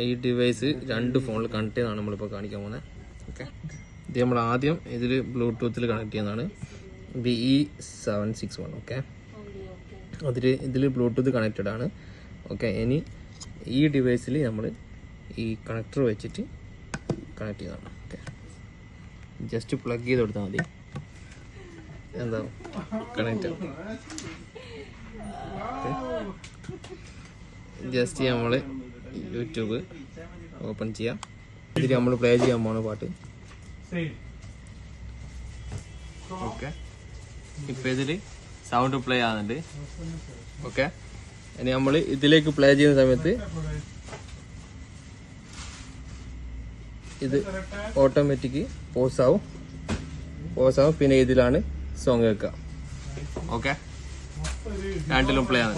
ഈ ഡിവൈസ് 2 ഫോണിൽ കണക്ട് ചെയ്താണ് നമ്മളിപ്പോൾ കാണിക്കാൻ പോകുന്നത്. ഓക്കെ, ഇത് നമ്മൾ ആദ്യം ഇതിൽ ബ്ലൂടൂത്തിൽ കണക്ട് ചെയ്യുന്നതാണ് BE761. ഓക്കെ, ഇതിൽ ബ്ലൂടൂത്ത് കണക്റ്റഡ് ആണ്. ഓക്കെ, ഇനി ഈ ഡിവൈസിൽ നമ്മൾ ഈ കണക്ടർ വെച്ചിട്ട് കണക്ട് ചെയ്യുന്നതാണ്. ഓക്കെ, ജസ്റ്റ് പ്ലഗ് ചെയ്ത് കൊടുത്താൽ മതി, എന്താ കണക്റ്റ് ആവും. ജസ്റ്റ് നമ്മൾ യൂട്യൂബ് ഓപ്പൺ ചെയ്യാം. ഇതിൽ നമ്മൾ പ്ലേ ചെയ്യാൻ പോണ പാട്ട്. ഓക്കെ, ഇപ്പം ഇതിൽ സൗണ്ട് പ്ലേ ആകുന്നുണ്ട്. ഓക്കെ, ഇനി നമ്മൾ ഇതിലേക്ക് പ്ലേ ചെയ്യുന്ന സമയത്ത് ഇത് ഓട്ടോമാറ്റിക് പോസ് ആവും. പിന്നെ ഇതിലാണ് സോങ് കേൾക്കുക. ഓക്കെ, രണ്ടിലും പ്ലേ ആണ്.